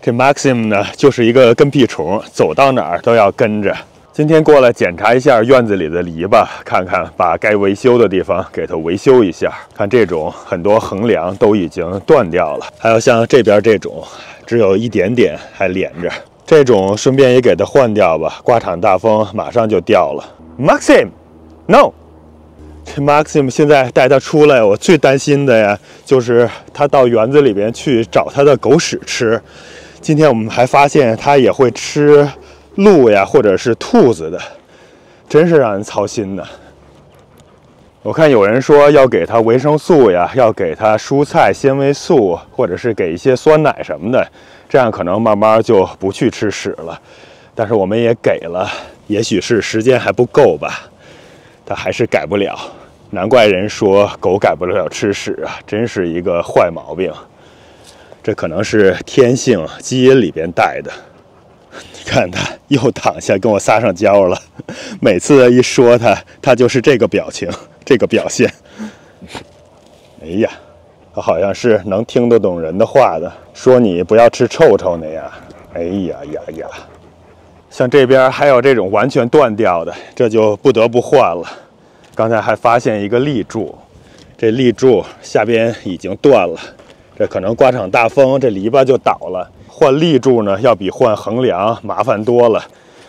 这 Maxim 呢，就是一个跟屁虫，走到哪儿都要跟着。今天过来检查一下院子里的篱笆，看看把该维修的地方给它维修一下。看这种很多横梁都已经断掉了，还有像这边这种只有一点点还连着，这种顺便也给它换掉吧。刮场大风马上就掉了。Maxim，No。这 Maxim 现在带它出来，我最担心的呀，就是它到园子里边去找它的狗屎吃。今天我们还发现它也会吃鹿呀，或者是兔子的，真是让人操心的。我看有人说要给它维生素呀，要给它蔬菜纤维素，或者是给一些酸奶什么的，这样可能慢慢就不去吃屎了。但是我们也给了，也许是时间还不够吧，它还是改不了。难怪人说狗改不了吃屎啊，真是一个坏毛病。这可能是天性基因里边带的。你看它又躺下跟我撒上娇了，每次一说它就是这个表情，这个表现。哎呀，它好像是能听得懂人的话的，说你不要吃臭臭那样。哎呀呀呀！像这边还有这种完全断掉的，这就不得不换了。刚才还发现一个立柱，这立柱下边已经断了，这可能刮场大风，这篱笆就倒了。换立柱呢，要比换横梁麻烦多了，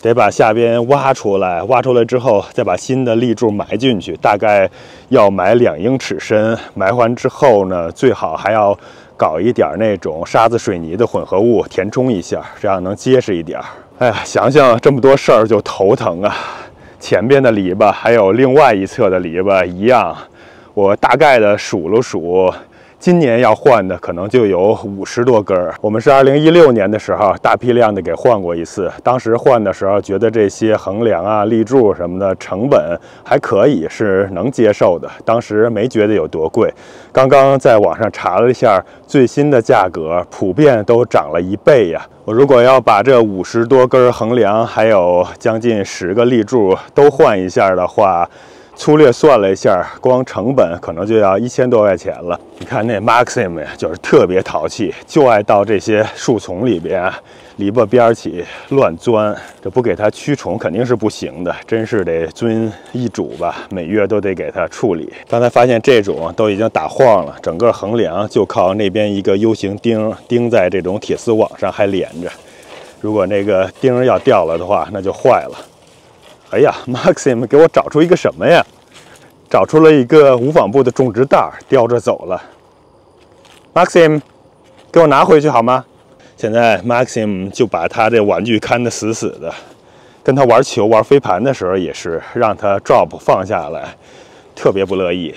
得把下边挖出来，挖出来之后再把新的立柱埋进去，大概要埋2英尺深。埋完之后呢，最好还要搞一点那种沙子水泥的混合物填充一下，这样能结实一点。哎呀，想想这么多事儿就头疼啊！前边的篱笆还有另外一侧的篱笆一样，我大概的数了数，今年要换的可能就有50多根儿。我们是2016年的时候大批量的给换过一次，当时换的时候觉得这些横梁啊、立柱什么的成本还可以，是能接受的，当时没觉得有多贵。刚刚在网上查了一下最新的价格，普遍都涨了1倍呀。我如果要把这50多根横梁还有将近10个立柱都换一下的话，粗略算了一下，光成本可能就要1000多块钱了。你看那 Maxim 呀，就是特别淘气，就爱到这些树丛里边、篱笆边起乱钻。这不给它驱虫肯定是不行的，真是得遵医嘱吧，每月都得给它处理。刚才发现这种都已经打晃了，整个横梁就靠那边一个 U 型钉在这种铁丝网上还连着。如果那个钉要掉了的话，那就坏了。哎呀 ，Maxim 给我找出一个什么呀？找出了一个无纺布的种植袋，叼着走了。Maxim， 给我拿回去好吗？现在 Maxim 就把他这玩具看得死死的，跟他玩球、玩飞盘的时候也是，让他 drop 放下来，特别不乐意。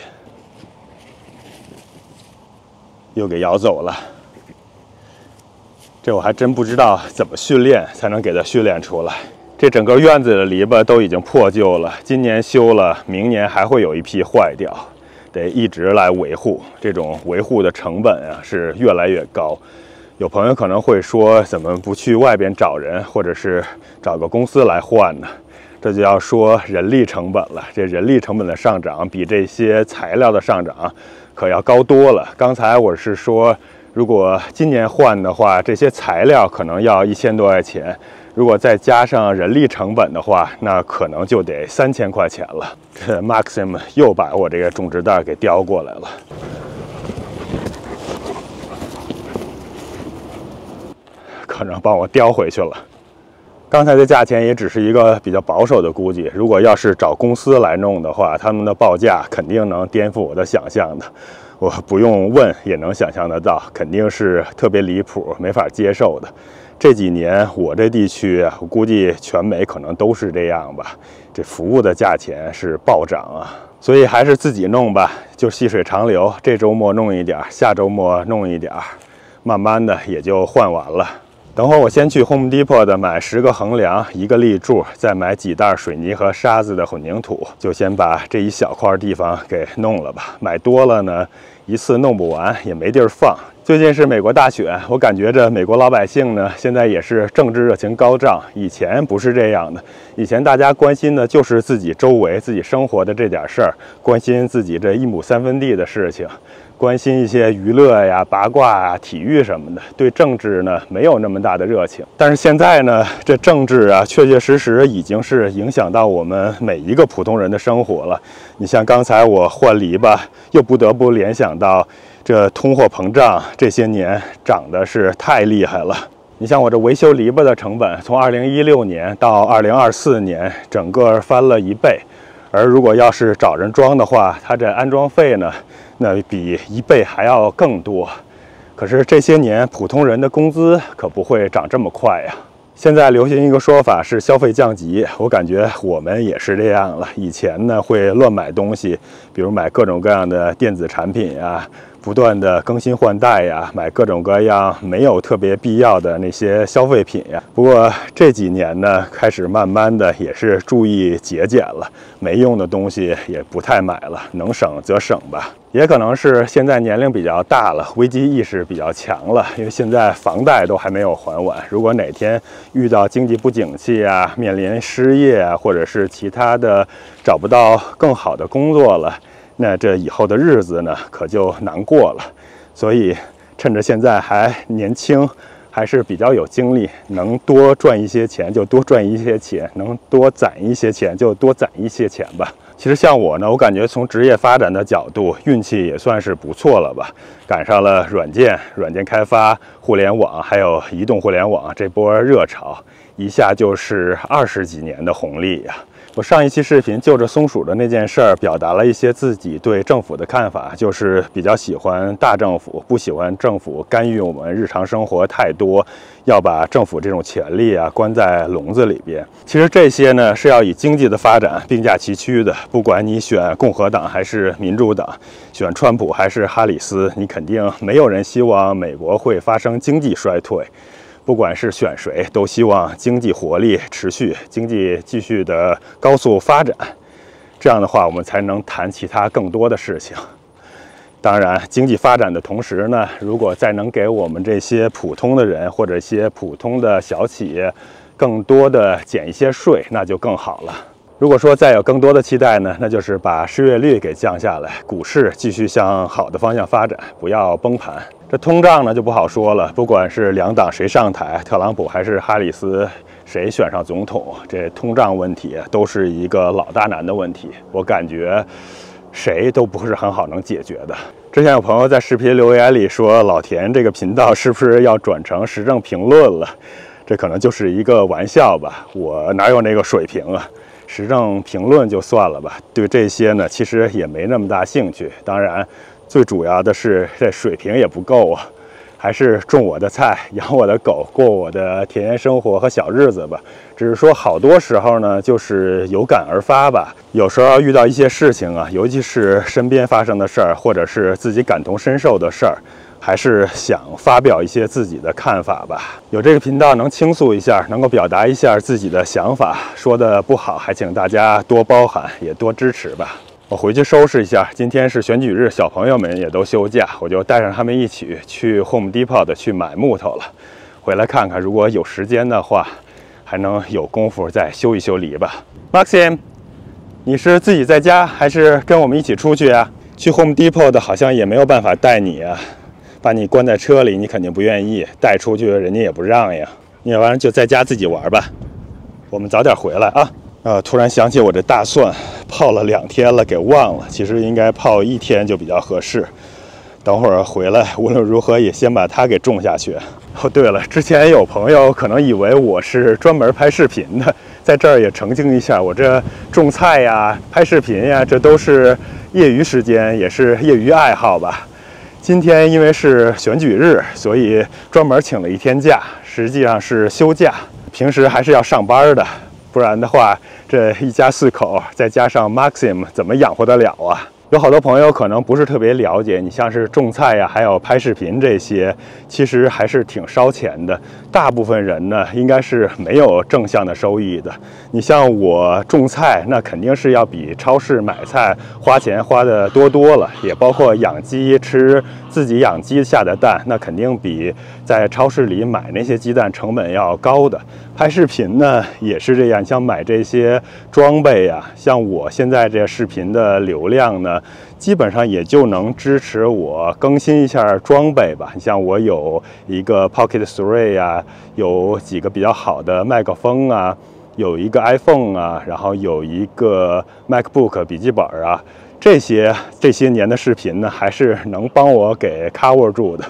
又给咬走了。这我还真不知道怎么训练才能给他训练出来。这整个院子的篱笆都已经破旧了，今年修了，明年还会有一批坏掉，得一直来维护。这种维护的成本啊是越来越高。有朋友可能会说，怎么不去外边找人，或者是找个公司来换呢？这就要说人力成本了。这人力成本的上涨比这些材料的上涨可要高多了。刚才我是说，如果今年换的话，这些材料可能要1000多块钱。如果再加上人力成本的话，那可能就得3000块钱了。这 Maxim 又把我这个种植袋给叼过来了，可能帮我叼回去了。刚才的价钱也只是一个比较保守的估计，如果要是找公司来弄的话，他们的报价肯定能颠覆我的想象的。我不用问也能想象得到，肯定是特别离谱，没法接受的。这几年我这地区啊，我估计全美可能都是这样吧。这服务的价钱是暴涨啊，所以还是自己弄吧，就细水长流。这周末弄一点，下周末弄一点，慢慢的也就换完了。等会儿我先去 Home Depot 的买10个横梁，1个立柱，再买几袋水泥和沙子的混凝土，就先把这一小块地方给弄了吧。买多了呢，一次弄不完，也没地儿放。最近是美国大选，我感觉这美国老百姓呢，现在也是政治热情高涨。以前不是这样的，以前大家关心的就是自己周围、自己生活的这点事儿，关心自己这1亩3分地的事情。关心一些娱乐呀、八卦啊、体育什么的，对政治呢没有那么大的热情。但是现在呢，这政治啊，确确实实已经是影响到我们每一个普通人的生活了。你像刚才我换篱笆，又不得不联想到这通货膨胀这些年涨的是太厉害了。你像我这维修篱笆的成本，从2016年到2024年，整个翻了1倍。而如果要是找人装的话，它这安装费呢，那比1倍还要更多。可是这些年普通人的工资可不会涨这么快呀。现在流行一个说法是消费降级，我感觉我们也是这样了。以前呢会乱买东西，比如买各种各样的电子产品呀，不断的更新换代呀，买各种各样没有特别必要的那些消费品呀。不过这几年呢，开始慢慢的也是注意节俭了，没用的东西也不太买了，能省则省吧。也可能是现在年龄比较大了，危机意识比较强了，因为现在房贷都还没有还完。如果哪天遇到经济不景气啊，面临失业啊，或者是其他的找不到更好的工作了，那这以后的日子呢，可就难过了。所以趁着现在还年轻，还是比较有精力，能多赚一些钱就多赚一些钱，能多攒一些钱就多攒一些钱吧。其实像我呢，我感觉从职业发展的角度，运气也算是不错了吧，赶上了软件开发、互联网还有移动互联网这波热潮，一下就是20几年的红利呀。我上一期视频就着松鼠的那件事儿，表达了一些自己对政府的看法，就是比较喜欢大政府，不喜欢政府干预我们日常生活太多，要把政府这种权利啊关在笼子里边。其实这些呢是要以经济的发展并驾齐驱的，不管你选共和党还是民主党，选川普还是哈里斯，你肯定没有人希望美国会发生经济衰退。不管是选谁，都希望经济活力持续，经济继续的高速发展。这样的话，我们才能谈其他更多的事情。当然，经济发展的同时呢，如果再能给我们这些普通的人或者一些普通的小企业更多的减一些税，那就更好了。如果说再有更多的期待呢，那就是把失业率给降下来，股市继续向好的方向发展，不要崩盘。这通胀呢就不好说了，不管是两党谁上台，特朗普还是哈里斯谁选上总统，这通胀问题都是一个老大难的问题，我感觉谁都不是很好能解决的。之前有朋友在视频留言里说，老田这个频道是不是要转成时政评论了？这可能就是一个玩笑吧，我哪有那个水平啊？时政评论就算了吧，对这些呢其实也没那么大兴趣。当然最主要的是这水平也不够啊，还是种我的菜，养我的狗，过我的田园生活和小日子吧。只是说好多时候呢就是有感而发吧，有时候遇到一些事情啊，尤其是身边发生的事儿，或者是自己感同身受的事儿，还是想发表一些自己的看法吧。有这个频道能倾诉一下，能够表达一下自己的想法，说的不好还请大家多包涵，也多支持吧。我回去收拾一下，今天是选举日，小朋友们也都休假，我就带上他们一起去 Home Depot 去买木头了。回来看看，如果有时间的话，还能有功夫再修一修篱笆。Maxim， 你是自己在家还是跟我们一起出去啊？去 Home Depot 的好像也没有办法带你啊，把你关在车里，你肯定不愿意，带出去人家也不让呀。你要不然就在家自己玩吧。我们早点回来啊。突然想起我这大蒜泡了2天了，给忘了。其实应该泡1天就比较合适。等会儿回来，无论如何也先把它给种下去。哦，对了，之前有朋友可能以为我是专门拍视频的，在这儿也澄清一下，我这种菜呀、拍视频呀，这都是业余时间，也是业余爱好吧。今天因为是选举日，所以专门请了1天假，实际上是休假。平时还是要上班的。不然的话，这一家4口再加上 Maxim 怎么养活得了啊？有好多朋友可能不是特别了解，你像是种菜呀，还有拍视频这些，其实还是挺烧钱的。大部分人呢，应该是没有正向的收益的。你像我种菜，那肯定是要比超市买菜花钱花的多了，也包括养鸡，吃自己养鸡下的蛋，那肯定比在超市里买那些鸡蛋成本要高的。拍视频呢也是这样，像买这些装备啊，像我现在这视频的流量呢，呢，基本上也就能支持我更新一下装备吧。你像我有一个 Pocket 3啊，有几个比较好的麦克风啊，有一个 iPhone 啊，然后有一个 MacBook 笔记本啊，这些年的视频呢，还是能帮我给 cover 住的。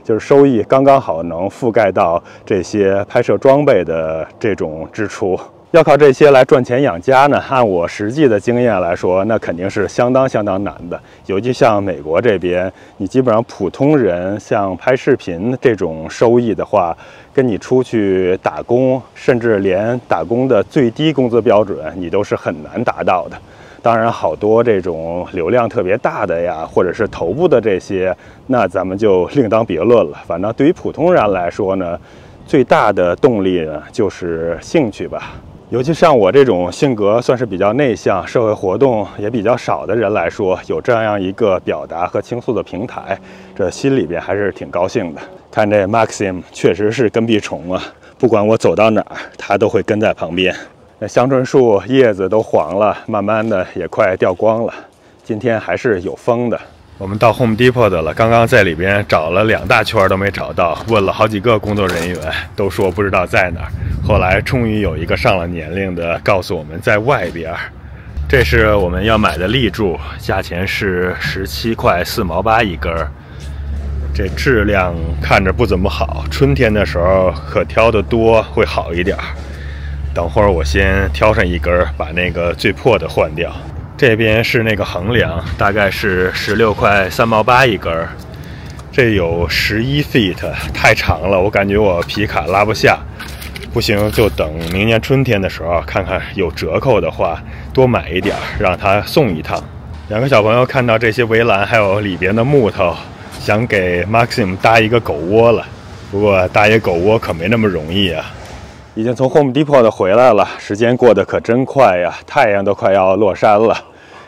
就是收益刚刚好能覆盖到这些拍摄装备的这种支出。要靠这些来赚钱养家呢，按我实际的经验来说，那肯定是相当难的。尤其像美国这边，你基本上普通人像拍视频这种收益的话，跟你出去打工，甚至连打工的最低工资标准，你都是很难达到的。当然，好多这种流量特别大的呀，或者是头部的这些，那咱们就另当别论了。反正对于普通人来说呢，最大的动力呢就是兴趣吧。尤其像我这种性格算是比较内向、社会活动也比较少的人来说，有这样一个表达和倾诉的平台，这心里边还是挺高兴的。看这 Maxim 确实是跟屁虫啊，不管我走到哪儿，它都会跟在旁边。那香椿树叶子都黄了，慢慢的也快掉光了。今天还是有风的。我们到 Home Depot 的了，刚刚在里边找了2大圈都没找到，问了好几个工作人员，都说不知道在哪儿。后来终于有一个上了年龄的告诉我们在外边。这是我们要买的立柱，价钱是17块4毛8一根。这质量看着不怎么好，春天的时候可挑得多会好一点。等会儿我先挑上一根，把那个最破的换掉。这边是那个横梁，大概是16块3毛8一根。这有11 feet， 太长了，我感觉我皮卡拉不下。不行，就等明年春天的时候，看看有折扣的话，多买一点，让他送一趟。2个小朋友看到这些围栏还有里边的木头，想给 Maxim 搭一个狗窝了。不过搭一个狗窝可没那么容易啊。已经从 Home Depot 的回来了，时间过得可真快呀，太阳都快要落山了，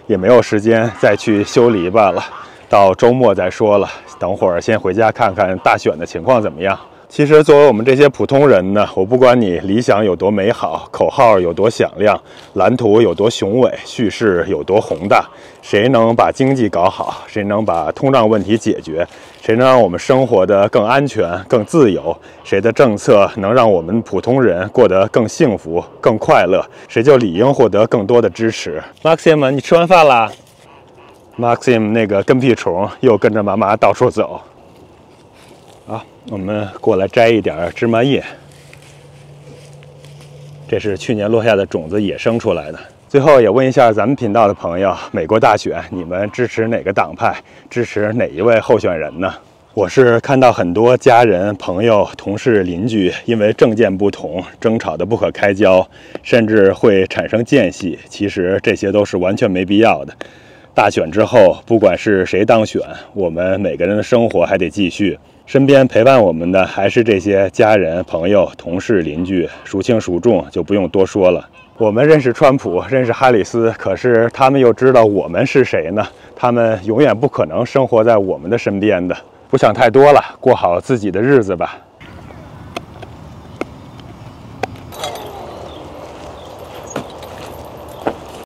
也没有时间再去修篱笆了，到周末再说了。等会儿先回家看看大选的情况怎么样。其实作为我们这些普通人呢，我不管你理想有多美好，口号有多响亮，蓝图有多雄伟，叙事有多宏大，谁能把经济搞好，谁能把通胀问题解决，谁能让我们生活得更安全、更自由，谁的政策能让我们普通人过得更幸福、更快乐，谁就理应获得更多的支持。Maxim， 你吃完饭啦？ Maxim 那个跟屁虫又跟着妈妈到处走。好，我们过来摘一点芝麻叶，这是去年落下的种子野生出来的。最后也问一下咱们频道的朋友，美国大选你们支持哪个党派，支持哪一位候选人呢？我是看到很多家人、朋友、同事、邻居因为政见不同争吵得不可开交，甚至会产生间隙，其实这些都是完全没必要的。大选之后，不管是谁当选，我们每个人的生活还得继续。身边陪伴我们的还是这些家人、朋友、同事、邻居，孰轻孰重就不用多说了。我们认识川普，认识哈里斯，可是他们又知道我们是谁呢？他们永远不可能生活在我们的身边的。不想太多了，过好自己的日子吧。